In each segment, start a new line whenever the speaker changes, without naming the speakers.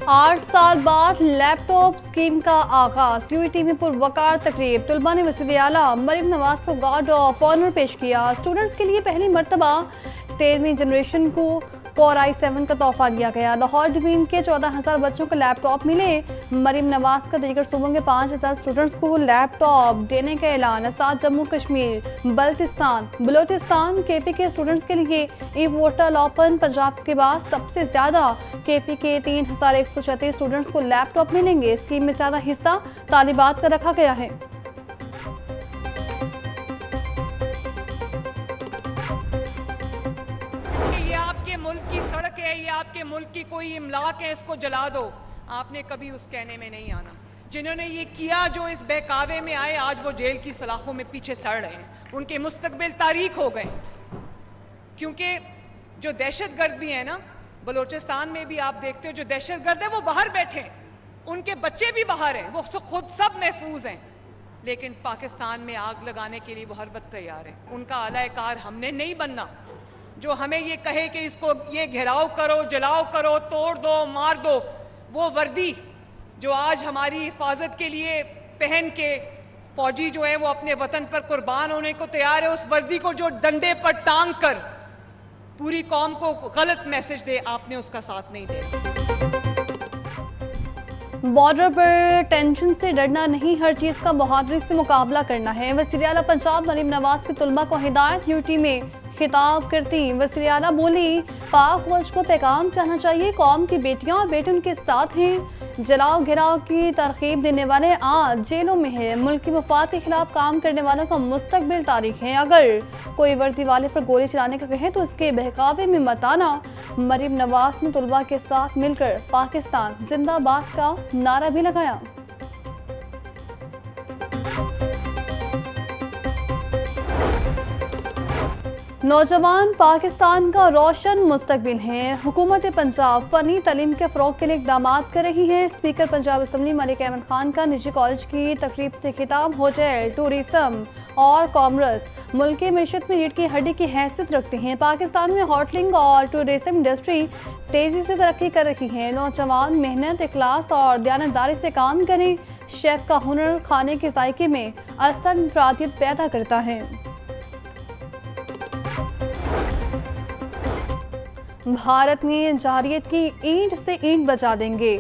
8 साल बाद laptop scheme का आगाज। यूईटी में पुरवकार तकरीब। तलबा ने वज़ीर आला मरीम नवाज को गार्ड ऑफ ऑनर पेश किया। स्टूडेंट्स के लिए पहली मरतबा 13वीं जनरेशन को कोर i7 का तोहफा दिया गया। लाहौर डिवीजन के 14,000 बच्चों को लैपटॉप मिले। मरीम नवाज का दीगर सूबों के 5,000 स्टूडेंट्स को लैपटॉप देने का ऐलान। साथ जम्मू कश्मीर, बलोचिस्तान केपी के स्टूडेंट्स के लिए ई पोर्टल ओपन। पंजाब के बाद सबसे ज्यादा केपी के 3,136 स्टूडेंट्स को लैपटॉप मिलेंगे। स्कीम में ज्यादा हिस्सा तालिबात का रखा गया है।
मुल्क की सड़क है, ये आपके मुल्क की कोई इमलाक है, इसको जला दो। आपने कभी उस कहने में नहीं आना। जिन्होंने ये किया, जो इस बहकावे में आए, आज वो जेल की सलाखों में पीछे सड़ रहे हैं। उनके मुस्तकबिल तारीख हो गए। क्योंकि जो दहशतगर्द भी है ना, बलोचिस्तान में भी आप देखते हो जो दहशतगर्द है वो बाहर बैठे हैं, उनके बच्चे भी बाहर हैं, वो खुद सब महफूज हैं। लेकिन पाकिस्तान में आग लगाने के लिए वो हर वक्त तैयार है। उनका आलाकार हमने नहीं बनना। जो हमें ये कहे कि इसको ये घेराव करो, जलाओ करो, तोड़ दो, मार दो, वो वर्दी जो आज हमारी हिफाजत के लिए पहन के फौजी जो है वो अपने वतन पर कुर्बान होने को तैयार है, उस वर्दी को जो डंडे पर टांग कर पूरी कौम को गलत मैसेज दे, आपने उसका साथ नहीं दिया।
बॉर्डर पर टेंशन से डरना नहीं, हर चीज का बहादुरी से मुकाबला करना है। वज़ीर आला पंजाब मरीम नवाज की तुलबा को हिदायत। यूटी में खिताब करती वज़ीर आला बोली, पाक फौज को पैगाम जाना चाहिए, कौम की बेटियां और बेटे उनके साथ हैं। जलाओ गिराओ की तरकीब देने वाले आज जेलों में है। मुल्क की मफाद के खिलाफ काम करने वालों का मुस्तकबिल तारीख है। अगर कोई वर्दी वाले पर गोली चलाने का कहे तो उसके बहकावे में मत आना। मरीम नवाज ने तुलबा के साथ मिलकर पाकिस्तान जिंदाबाद का नारा भी लगाया। नौजवान पाकिस्तान का रोशन मुस्तकबिल है। हुकूमत पंजाब फनी तालीम के फ़रोग के लिए इक़दाम कर रही है। स्पीकर पंजाब असम्बली मलिक अहमद खान का निजी कॉलेज की तकरीब से खिताब। होटल, टूरिज्म और कॉमर्स मुल्क की मीशत में रीढ़ की हड्डी की हैसियत रखते हैं। पाकिस्तान में होटलिंग और टूरिज्म इंडस्ट्री तेज़ी से तरक्की कर रही है। नौजवान मेहनत, इखलास और दयानतदारी से काम करें। शेफ का हुनर खाने के जायके में असल इंफरादियत पैदा करता है। भारत ने जारियत की ईंट से ईंट बचा देंगे।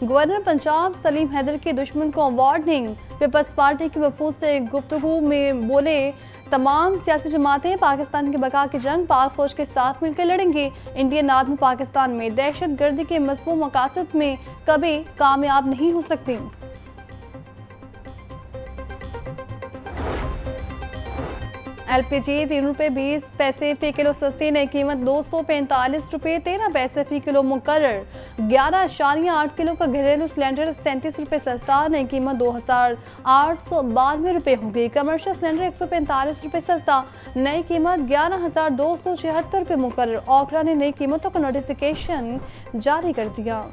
गवर्नर पंजाब सलीम हैदर के दुश्मन को वार्निंग। पीपल्स पार्टी की वफूद से गुफ्तगू में बोले, तमाम सियासी जमातें पाकिस्तान की बका की जंग पाक फौज के साथ मिलकर लड़ेंगे। इंडियन आर्मी पाकिस्तान में दहशत गर्दी के मज़मूम मकासद में कभी कामयाब नहीं हो सकती। एलपीजी 3 रुपये 20 पैसे फी किलो सस्ती, नई कीमत 245 रुपये 13 पैसे फी किलो मुकर्रर। 11.8 किलो का घरेलू सिलेंडर 37 रुपये सस्ता, नई कीमत 2,892 रुपये होगी। कमर्शियल सिलेंडर 145 रुपये सस्ता, नई कीमत 11,276 रुपये मुकर्रर। ओकरा ने नई कीमतों का नोटिफिकेशन जारी कर दिया।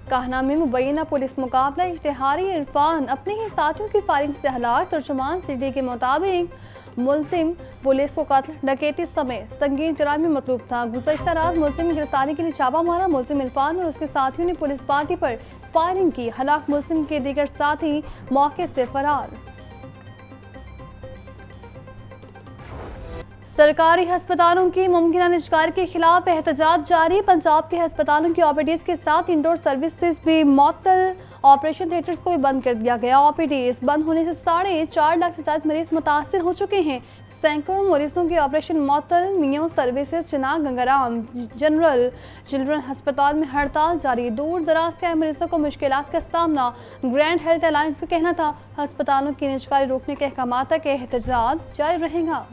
काहना में मुबैना पुलिस मुकाबला। इश्तिहारी इरफान अपने ही साथियों की फायरिंग से हलाक। तर्जुमान सिटी के मुताबिक मुलजिम पुलिस को कत्ल, डकैती समेत संगीन जुर्म में मतलूब था। गुज़श्ता रात मुलजिम की गिरफ्तारी के लिए छापा मारा। मुलजिम इरफान और उसके साथियों ने पुलिस पार्टी पर फायरिंग की। हलाक मुलजिम के दीगर साथी मौके से फरार। सरकारी अस्पतालों की मुमकिन निजकारी के खिलाफ एहतजाज जारी। पंजाब के अस्पतालों की ओपीडीज के साथ इंडोर सर्विसेज भी मअतल। ऑपरेशन थिएटर्स को भी बंद कर दिया गया। ओपीडीज बंद होने से 4.5 लाख से ज्यादा मरीज मुतासर हो चुके हैं। सैकड़ों मरीजों के ऑपरेशन मअतल। Mayo services Chenab Gangaram general children अस्पताल में हड़ताल जारी। दूर दराज के मरीजों को मुश्किलात का सामना। ग्रैंड हेल्थ अलायंस का कहना था अस्पतालों की निजकारी रोकने के अहकाम तक एहतजाज जारी रहेगा।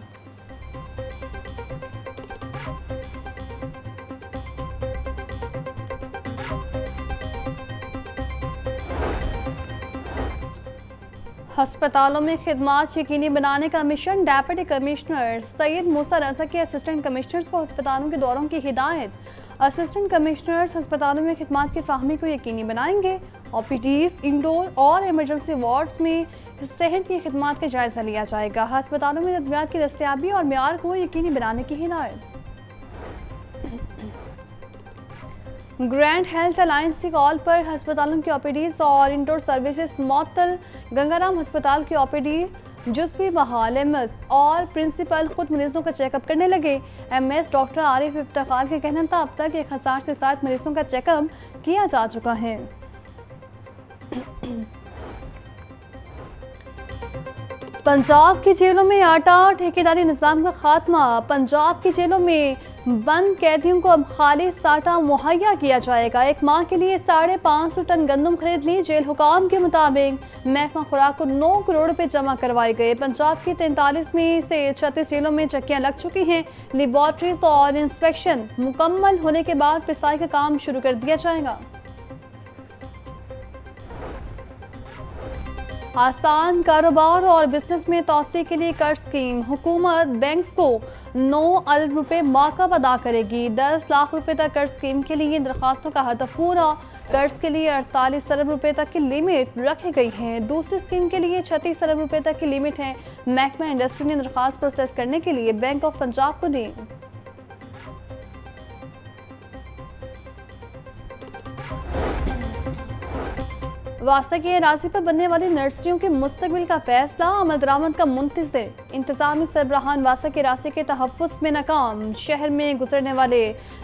अस्पतालों में खिदमात यकीनी बनाने का मिशन। डेप्यूटी कमिश्नर सैयद मूसा रजा के असिस्टेंट कमिश्नर्स को अस्पतालों के दौरों की हिदायत। असिस्टेंट कमिश्नर्स अस्पतालों में खिदमात की फ्राहमी को यकीनी बनाएंगे। ओपीडीज, इंडोर और इमरजेंसी वार्ड्स में सेहत की खिदमात का जायजा लिया जाएगा। अस्पतालों में अद्वियात की दस्तयाबी और म्यार को यकीनी बनाने की हिदायत। ग्रैंड हेल्थ अलायंस की कॉल पर अस्पतालों की ओपीडीज और इंडोर सर्विसेज मअतल। गंगाराम अस्पताल की ओपीडी जुस्वी बहाल। एमएस और प्रिंसिपल खुद मरीजों का चेकअप करने लगे। एमएस डॉक्टर आरिफ इफ्तिखार का कहना था अब तक 1000 से 60 मरीजों का चेकअप किया जा चुका है। पंजाब की जेलों में आटा ठेकेदारी निज़ाम का खात्मा। पंजाब की जेलों में बंद कैदियों को अब खालिस आटा मुहैया किया जाएगा। एक माह के लिए 550 टन गंदम खरीद ली। जेल हुकाम के मुताबिक महकमा खुराक को 9 करोड़ रुपए जमा करवाए गए। पंजाब की 43 में से 36 जेलों में चक्कियां लग चुकी हैं। लेबॉर्ट्रीज और इंस्पेक्शन मुकम्मल होने के बाद पिसाई का काम शुरू कर दिया जाएगा। आसान कारोबार और बिजनेस में तोसी के लिए कर्ज स्कीम। हुकूमत बैंक्स को 9 अरब रुपए माकब अदा करेगी। 10 लाख रुपए तक कर्ज स्कीम के लिए दरखास्तों का हद पूरा। कर्ज के लिए 48 अरब रुपए तक की लिमिट रखी गई है। दूसरी स्कीम के लिए 36 अरब रुपए तक की लिमिट है। महकमा इंडस्ट्री ने दरखास्त प्रोसेस करने के लिए बैंक ऑफ पंजाब को दी। वास्ता की अराजी पर बनने वाली नर्सरियों के मुस्तकबिल का फैसला। अमल दरामद का मुंतज़िर। इंतजामी सरबराहान वास्ता की अराजी के तहफ़्फ़ुज़ में नाकाम। शहर में गुजरने वाले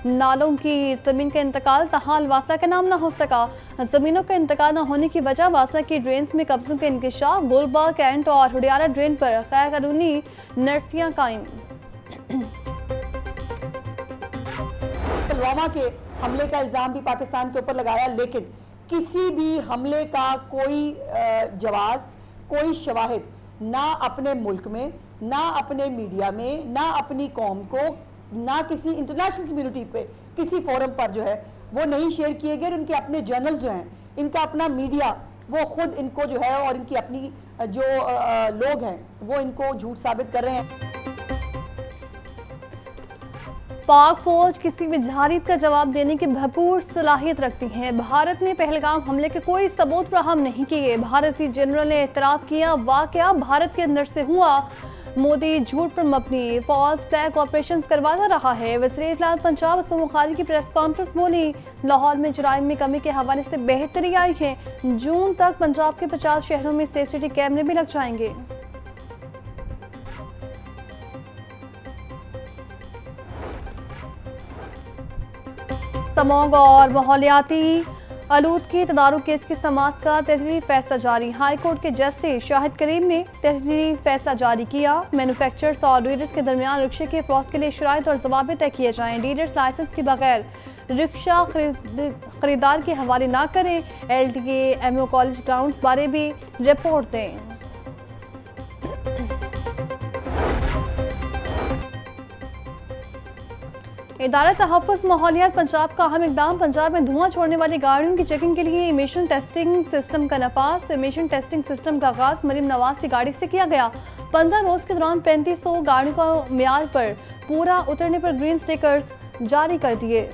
नालों की ज़मीन का इंतकाल तहाल वास्ता का नाम न हो सका। ज़मीनों का इंतकाल न होने की वजह वास्ता की ड्रेन्स में कब्जों का इंकशाफ। गोलबा कैंट और हुडियारा ड्रेन पर गैर कानूनी नर्सरियाँ कायम।
पुलवामा के हमले का इल्ज़ाम भी पाकिस्तान के ऊपर लगाया, लेकिन किसी भी हमले का कोई जवाब, कोई शवाहिद ना अपने मुल्क में, ना अपने मीडिया में, ना अपनी कौम को, ना किसी इंटरनेशनल कम्युनिटी पे किसी फोरम पर जो है वो नहीं शेयर किए गए। उनके अपने जर्नल्स जो हैं, इनका अपना मीडिया, वो खुद इनको जो है और इनकी अपनी जो लोग हैं वो इनको झूठ साबित कर रहे हैं।
पाक फौज किसी भी जहारीत का जवाब देने की भरपूर सलाहियत रखती है। भारत ने पहलगाम हमले के कोई सबूत फराहम नहीं किए। भारतीय जनरल ने एतराफ़ किया वाक़या भारत के अंदर से हुआ। मोदी झूठ पर मबनी फॉल्स फ्लैग ऑपरेशन करवाता रहा है। वज़ीर इत्तलात पंजाब असलम बुखारी की प्रेस कॉन्फ्रेंस बोली। लाहौर में जराइम में कमी के हवाले से बेहतरी आई है। जून तक पंजाब के 50 शहरों में CCTV कैमरे भी लग जाएंगे। समोग और माहौलियाती आलूदगी तदारुक केस की समाअत का तहरीरी फैसला जारी। हाई कोर्ट के जस्टिस शाहिद करीम ने तहरीरी फैसला जारी किया। मैन्युफैक्चरर्स और डीलर्स के दरमियान रिक्शे के फरोख्त के लिए शराइत और जवाबित तय किए जाएं। डीलर्स लाइसेंस के बगैर रिक्शा खरीदार के हवाले ना करें। LTA MO कॉलेज ग्राउंड्स बारे भी रिपोर्ट दें। इदारा तहफ़्फ़ुज़ माहौलियात पंजाब का अहम इक़दाम। पंजाब में धुआं छोड़ने वाली गाड़ियों की चेकिंग के लिए इमिशन टेस्टिंग सिस्टम का नफाज। इमिशन टेस्टिंग सिस्टम का आगाज़ मरीम नवाज की गाड़ी से किया गया। 15 रोज़ के दौरान 3500 गाड़ियों का म्यार पर पूरा उतरने पर ग्रीन स्टिकर्स जारी कर दिए।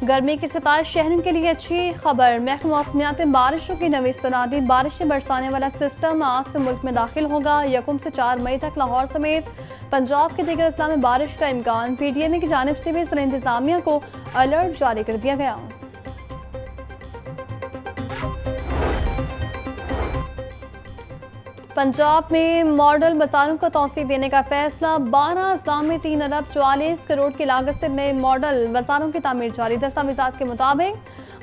गर्मी के 27 शहरों के लिए अच्छी खबर। महकमा मौसमियात में बारिशों की नवी सनादी। बारिशें बरसाने वाला सिस्टम आज से मुल्क में दाखिल होगा। 1 से 4 मई तक लाहौर समेत पंजाब के दीगर अजला में बारिश का इम्कान। PTMA की जानिब से भी ज़िला इंतजामिया को अलर्ट जारी कर दिया गया। पंजाब में मॉडल बाजारों को तौसीह देने का फैसला। 12 अजला में 3 अरब 44 करोड़ की लागत से नए मॉडल बाजारों की तामीर जारी। दस्तावेज़ात के मुताबिक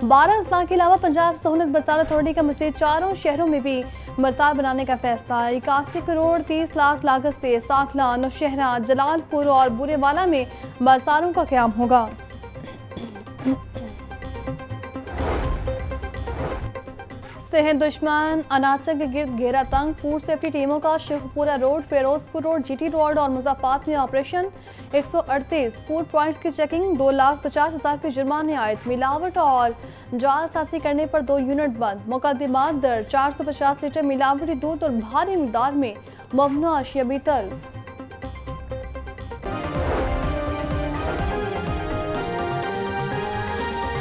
12 अजला के अलावा पंजाब सहूलत बाजार अथॉरिटी का मज़ीद 4 शहरों में भी बाजार बनाने का फैसला। 81 करोड़ 30 लाख लागत से साखला, नौशहरा, जलालपुर और बुरेवाला में बाजारों का क़याम होगा। सेहत दुश्मन अनासर के गिर्द घेरा तंग। फूड सेफ्टी टीमों का Sheikhupura road, Ferozepur road, GT road और मुज़ाफ़ात में ऑपरेशन। 138 फूड पॉइंट्स की चेकिंग। 2,50,000 के जुर्माने आयद। मिलावट और जालसाजी करने पर 2 यूनिट बंद। मुकदमात दर्ज। 450 लीटर मिलावटी दूध और भारी मिकदार में ममनुआ अशिया भी तल्फ।